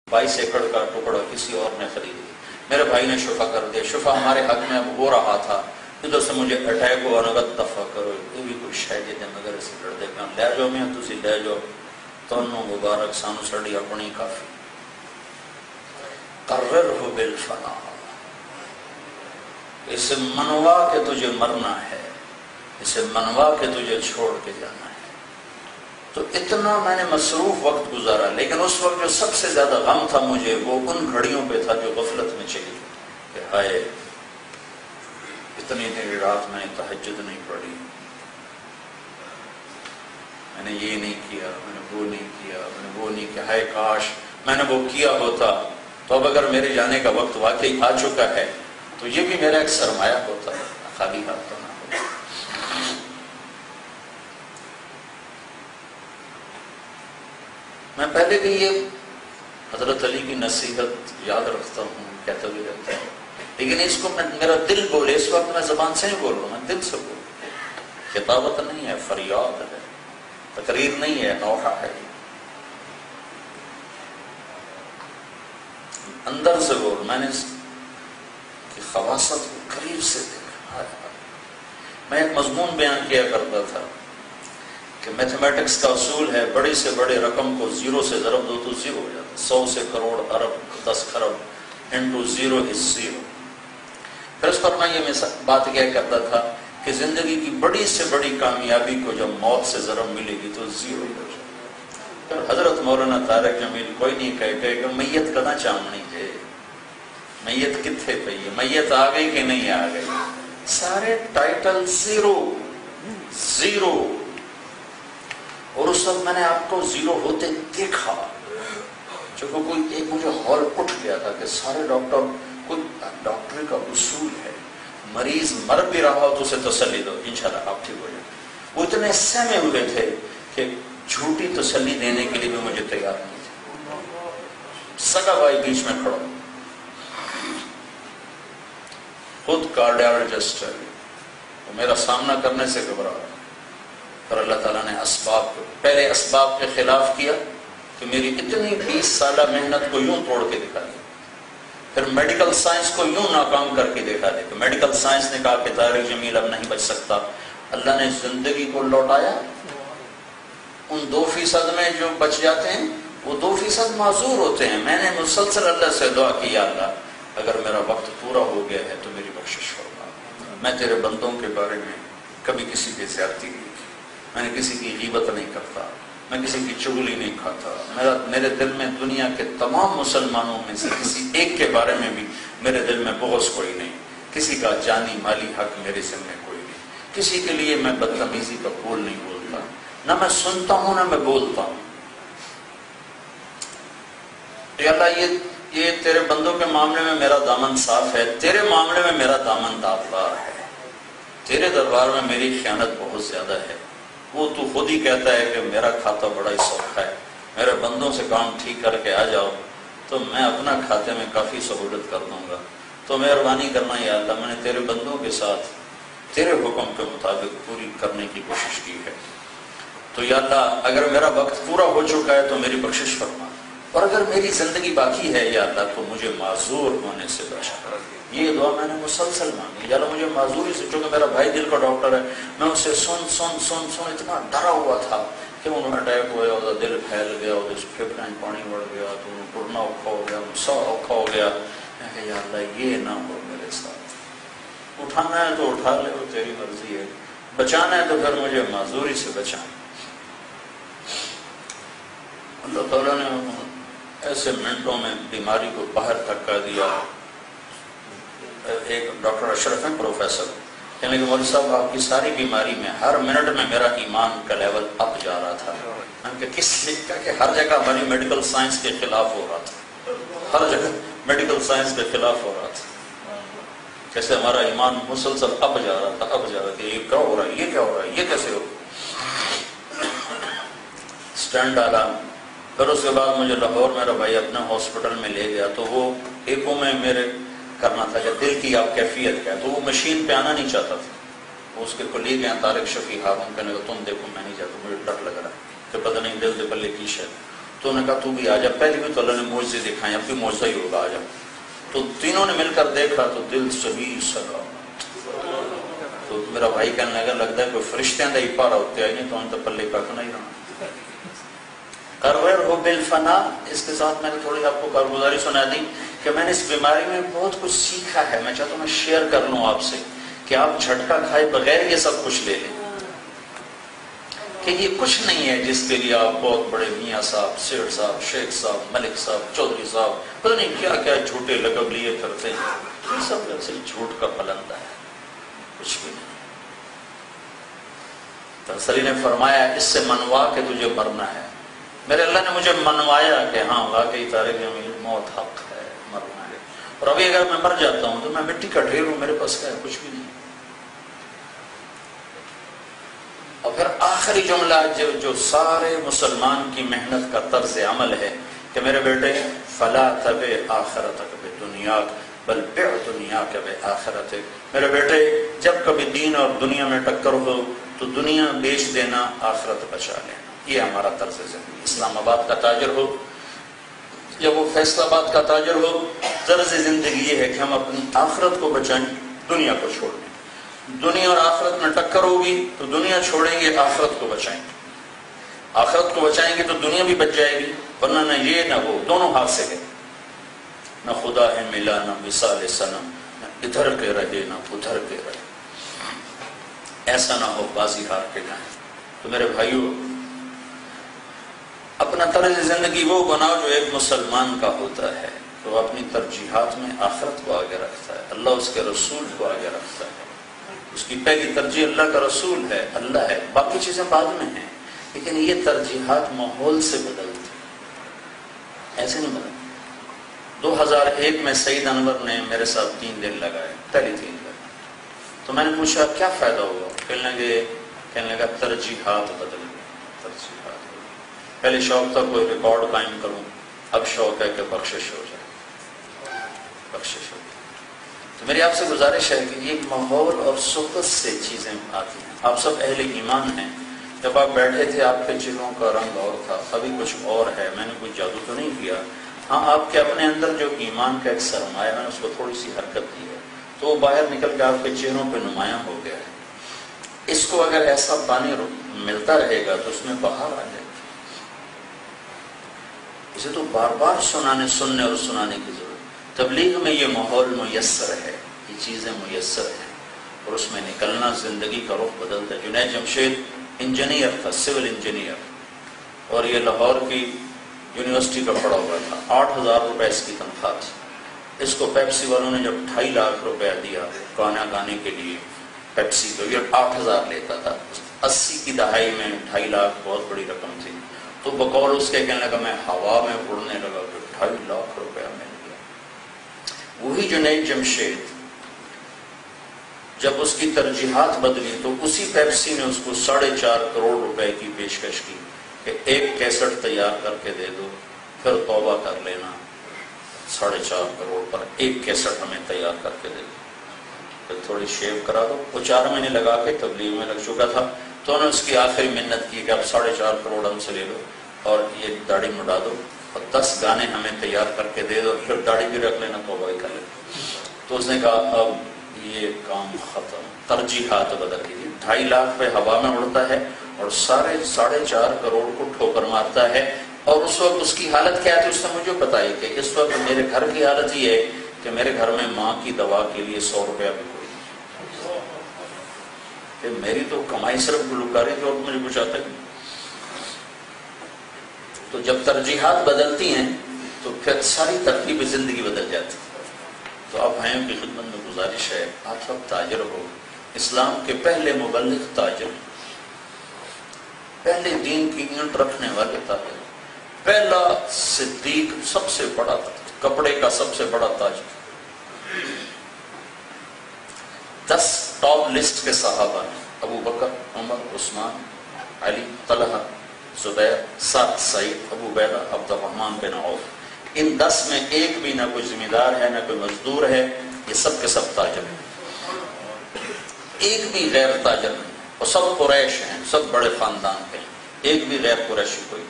22 एकड़ का टुकड़ा किसी और ने खरीद लिया, मेरे भाई ने शुफा कर दिया, शुफा हमारे हक में अब हो रहा था, इधर से मुझे अटैक हो अनगत दफा करो, ये भी कोई शायद ये मगर से लड़ दे ले जाओ मैं तुसी ले जाओ तोनू मुबारक सानू सड़ी अपनी काफी कर्र हो बिल फना, इसे मनवा के तुझे मरना है, इसे मनवा के तुझे छोड़ के जाना है। तो इतना मैंने मसरूफ वक्त गुजारा, लेकिन उस वक्त जो सबसे ज्यादा गम था मुझे वो उन घड़ियों पे था जो गफलत में चली कि हाय इतनी देर रात मैंने तहज्जुद नहीं पढ़ी, मैंने ये नहीं किया, मैंने वो नहीं किया, मैंने वो नहीं किया, हाय काश मैंने वो किया होता, तो अब अगर मेरे जाने का वक्त वाकई आ चुका है तो ये भी मेरा एक सरमाया होता, खाली हाथ तो ना होता। मैं पहले भी ये हजरत अली की नसीहत याद रखता हूँ, कहता भी रहता हूँ, लेकिन इसको मेरा दिल बोले, इस वक्त मैं जबान से नहीं बोल रहा हूँ, मैं दिल से बोल, खिताबत नहीं है, फरियाद है, तकरीर नहीं है, नौहा है, अंदर से बोल। मैंने इसकी खवासत को करीब से देखा। मैं एक मजमून बयान किया करता था कि मैथमेटिक्स का उसूल है, बड़ी से बड़े रकम को जीरो से ज़रब दो तो जीरो हो जाता है, 100 से करोड़ अरब 10 खरब इंटू जीरो इज जीरो। फिर उस पर मैं ये बात क्या करता था कि जिंदगी की बड़ी से बड़ी कामयाबी को जब मौत से ज़रब मिलेगी तो जीरो हो जाएगा। फिर हजरत मौलाना तारिक जमील कोई नहीं कहे कि मैयत कदा चामनी है, मैयत किथे पई है, मैयत आ गई कि नहीं आ गई, सारे टाइटल जीरो जीरो। और उस वक्त मैंने आपको जीरो होते देखा, क्योंकि कोई एक मुझे हॉल उठ गया था कि सारे डॉक्टर, कोई डॉक्टरी का उसूल है, मरीज मर भी रहा हो तो उसे तसल्ली दो, इंशाल्लाह आप ठीक हो जाए। वो इतने सहमे हुए थे कि झूठी तसल्ली देने के लिए भी मुझे तैयार नहीं थे। सगा भाई बीच में खड़ा, खुद कार्डियोलॉजिस्ट है, वो मेरा सामना करने से घबरा, पर अल्लाह ताला ने पहले असबाब के खिलाफ किया कि मेरी इतनी 20 साल मेहनत को यूं तोड़ के दिखा दी, फिर मेडिकल साइंस को यूं नाकाम करके दिखा दी। तो मेडिकल साइंस ने कहा कि तारिक जमील अब नहीं बच सकता, अल्लाह ने जिंदगी को लौटाया। उन 2% में जो बच जाते हैं वो 2% माजूर होते हैं। मैंने मुसलसल अल्लाह से दुआ की, या अल्लाह अगर मेरा वक्त पूरा हो गया है तो मेरी बख्शिश फरमा, मैं तेरे बंदों के बारे में कभी किसी की ज्यादती नहीं की, मैंने किसी की गीबत नहीं करता, मैं किसी की चुगली नहीं खाता, मेरे दिल में दुनिया के तमाम मुसलमानों में से किसी एक के बारे में भी मेरे दिल में बुग़्ज़ कोई नहीं, किसी का जानी माली हक मेरे ज़िम्मे कोई नहीं, किसी के लिए मैं बदतमीजी का बोल नहीं बोलता, ना मैं सुनता हूं ना मैं बोलता हूं। अल्लाह ये तेरे बंदों के मामले में मेरा दामन साफ है, तेरे मामले में मेरा दामन दागदार है, तेरे दरबार में मेरी ख़यानत बहुत ज्यादा है। वो तू खुद ही कहता है कि मेरा खाता बड़ा ही सौखा है, मेरे बंदों से काम ठीक करके आ जाओ तो मैं अपना खाते में काफी सहूलत कर दूंगा। तो मेहरबानी करना या अल्लाह, मैंने तेरे बंदों के साथ तेरे हुक्म के मुताबिक पूरी करने की कोशिश की है। तो या अल्लाह अगर मेरा वक्त पूरा हो चुका है तो मेरी बख्शिश फरमा, और अगर मेरी जिंदगी बाकी है या अल्लाह तो मुझे माजूर होने से बचा। ये दुआ मैंने मुसलसल मांगी, या अल्लाह मुझे माजूरी से, क्योंकि मेरा भाई दिल का डॉक्टर है, मैं उससे सुन इतना डरा हुआ था कि उन्होंने अटैक हुआ, और दिल फैल गया, और फेफड़े में पानी बढ़ गया, तो उड़ना औखा हो गया, सौ औखा हो गया। मैं कहा या अल्लाह ये ना हो मेरे साथ, उठाना है तो उठा ले, वो तेरी मर्जी है, बचाना है तो फिर मुझे माजूरी से बचा। अल्लाह ताला ने ऐसे मिनटों में बीमारी को बाहर धक्का दिया। एक डॉक्टर अशरफ है, प्रोफेसर, कहने के मौलवी साहब आपकी सारी बीमारी में हर मिनट में मेरा ईमान का लेवल अप जा रहा था। मैंने किस लिखा कि हर जगह हमारी मेडिकल साइंस के खिलाफ हो रहा था, हर जगह मेडिकल साइंस के खिलाफ हो रहा था, कैसे हमारा ईमान मुसलसल अप जा रहा था, अप जा रहा था, ये क्या हो रहा है, ये क्या हो रहा है, ये कैसे हो। स्टैंड डाला, फिर उसके बाद मुझे लाहौर मेरा भाई अपने हॉस्पिटल में ले गया, तो वो एको में मेरे करना था कि दिल की आप कैफियत क्या है, तो वो मशीन पे आना नहीं चाहता था। वो उसके कोलीग हैं तारिक शफी हारून, कहने को तुम देखो मैं नहीं चाहता, मुझे डर लग रहा है कि पता नहीं दिल दे बल्ले की शायद। तो تو انہوں نے کہا تو بھی آ جا، پہلے بھی تو اللہ نے معجزے دکھائے، اب بھی معجزہ ہی ہوگا، آ جا۔ تو تینوں نے مل کر دیکھا تو دل شبیر سکا۔ تو میرا بھائی کہنے لگا لگتا ہے کوئی فرشتیاں دا ہی پارا ہوتے آئی نہیں تو ان تو پلے کا نہیں رہا۔ کرور ہو بالفنا، اس کے ساتھ میں نے تھوڑی آپ کو کارگزاری سنا دی کہ میں نے اس بیماری میں بہت کچھ سیکھا ہے، میں چاہتا ہوں میں شیئر کر لوں آپ سے کہ آپ جھٹکا کھائے بغیر یہ سب کچھ لے لیں، کہ یہ کچھ نہیں ہے جس کے لیے آپ بہت بڑے میاں صاحب، سیٹھ صاحب، شیخ صاحب، ملک صاحب، چودھری صاحب، پتہ نہیں کیا کیا جھوٹے لقب لیے کرتے ہیں، یہ سب صرف جھوٹ کا پلندہ ہے، کچھ بھی نہیں۔ تسلی نے فرمایا اس سے منوا کے تجھے مرنا ہے۔ میرے اللہ نے مجھے منوایا کہ ہاں واقعی طارق جمیل موت حق ہے، مرنا ہے، اور ابھی اگر میں مر جاتا ہوں تو میں مٹی کا ڈھیر ہوں، میرے پاس کیا ہے؟ کچھ بھی نہیں۔ اور پھر آخری جملہ جو سارے مسلمان کی محنت کا طرز عمل ہے کہ میرے بیٹے فلا تبع آخرتک بدنیاک بل بع دنیاک بآخرتک، میرے بیٹے جب کبھی دین اور دنیا میں ٹکر ہو تو دنیا بیچ دینا، آخرت بچا لینا۔ یہ ہمارا طرز زندگی۔ اسلام آباد کا تاجر ہو یا وہ فیصل آباد کا تاجر ہو، طرز زندگی یہ ہے کہ ہم اپنی آخرت کو بچائیں، دنیا کو چھوڑ دیں۔ دنیا اور آخرت میں ٹکر ہوگی تو دنیا چھوڑیں گے، آخرت کو بچائیں گے۔ آخرت کو بچائیں گے تو دنیا بھی بچ جائے گی، ورنہ نہ یہ نہ وہ، دونوں ہاتھ سے گئے۔ نہ خدا ہے ملا، نہ مثال صنم، نہ ادھر کے رہے نہ ادھر کے رہے، ایسا نہ ہو بازی ہار کے جائیں۔ تو میرے بھائیو، اپنا طرز زندگی وہ بناؤ جو ایک مسلمان کا ہوتا ہے، تو اپنی ترجیحات میں آخرت کو آگے رکھتا ہے، اللہ اس کے رسول کو آگے رکھتا ہے، اس کی پہلی ترجیح اللہ کا رسول ہے، اللہ ہے، باقی چیزیں بعد میں ہیں، لیکن یہ ترجیحات ماحول سے بدلتی ہیں، ایسے نہیں بدلتی۔ 2001 میں سعید انور نے میرے ساتھ 3 دن لگائے، پہلی 3 دن، تو میں نے پوچھا کیا فائدہ ہوا؟ کہنے لگا ترجیحات بدل گئی، ترجیحات بدل گئی۔ پہلے شوق تھا کوئی ریکارڈ قائم کروں، اب شوق ہے کہ بخشش ہو جائے، بخشش ہو جائے۔ تو میری آپ سے گزارش ہے کہ یہ ماحول اور صحبت سے چیزیں آتی ہیں۔ آپ سب اہل ایمان ہیں، جب آپ بیٹھے تھے آپ کے چہروں کا رنگ اور تھا، ابھی کچھ اور ہے، میں نے کوئی جادو تو نہیں کیا، ہاں آپ کے اپنے اندر جو ایمان کا ایک سرمایہ، میں نے اس کو تھوڑی سی حرکت دی ہے تو وہ باہر نکل کے آپ کے چہروں پہ نمایاں ہو گیا ہے۔ اس کو اگر ایسا پانی ملتا رہے گا تو اس میں بہار آ جائے گی۔ اسے تو بار بار سننے اور سنانے کی ضرورت۔ تبلیغ میں یہ ماحول میسر ہے، یہ چیزیں میسر ہیں، اور اس میں نکلنا زندگی کا رخ بدلتا ہے۔ جنید جمشید انجینئر تھا، سول انجینئر، اور یہ لاہور کی یونیورسٹی کا پڑھا ہوا تھا، 8000 روپے اس کی تنخواہ تھی۔ اس کو پیپسی والوں نے جب 2.5 لاکھ روپے دیا گانا گانے کے لیے، پیپسی کو یہ 8000 لیتا تھا، 80 کی دہائی میں 2.5 لاکھ بہت بڑی رقم تھی، تو بقول اس کے کہنے لگا میں ہوا میں اڑنے لگا کہ 2.5 لاکھ روپیہ مل گیا۔ وہی جنید جمشید جب اس کی ترجیحات بدلی تو اسی پیپسی نے اس کو 4.5 کروڑ روپے کی پیشکش کی کہ ایک کیسٹ تیار کر کے دے دو، پھر توبہ کر لینا، 4.5 کروڑ پر ایک کیسٹ ہمیں تیار کر کے دے دو، پھر تھوڑی شیو کرا دو۔ وہ 4 مہینے لگا کے تبلیغ میں لگ چکا تھا، تو انہوں نے اس کی آخری منت کی کہ اب 4.5 کروڑ ہم سے لے لو اور یہ داڑھی مڈا دو اور 10 گانے ہمیں تیار کر کے دے دو، پھر داڑھی بھی رکھ لینا، توبہ بھی کر لینا۔ تو اس نے کہا اب یہ کام ختم، ترجیحات بدل گئی۔ 2.5 لاکھ پہ ہوا میں اڑتا ہے اور 4.5 کروڑ کو ٹھوکر مارتا ہے، اور اس وقت اس کی حالت کیا تھی اس نے مجھے بتائی کہ اس وقت میرے گھر کی حالت یہ ہے کہ میرے گھر میں ماں کی دوا کے لیے 100 روپیہ بھی کوئی نہیں، کہ میری تو کمائی صرف گلوکاری کی، اور مجھے کچھ آتا نہیں۔ تو جب ترجیحات بدلتی ہیں تو پھر ساری ترتیب زندگی بدل جاتی ہے۔ تو اب بھائیوں کی خدمت میں گزارش ہے، آپ سب تاجر ہو، اسلام کے پہلے مبلغ تاجر، پہلے دین کی اینٹ رکھنے والے تاجر، پہلا صدیق، سب سے بڑا کپڑے کا سب سے بڑا تاجر، 10 ٹاپ لسٹ کے صحابہ ہیں، ابو بکر، عمر، عثمان، علی، طلحہ، زبیر، سعد، سعید، ابو عبیدہ، عبد الرحمن بن عوف، ان 10 میں ایک بھی نہ کوئی ذمہ دار ہے نہ کوئی مزدور ہے، یہ سب کے سب تاجر ہیں، ایک بھی غیر تاجر نہیں، اور سب قریش ہیں، سب بڑے خاندان کے ہیں، ایک بھی غیر قریشی کوئی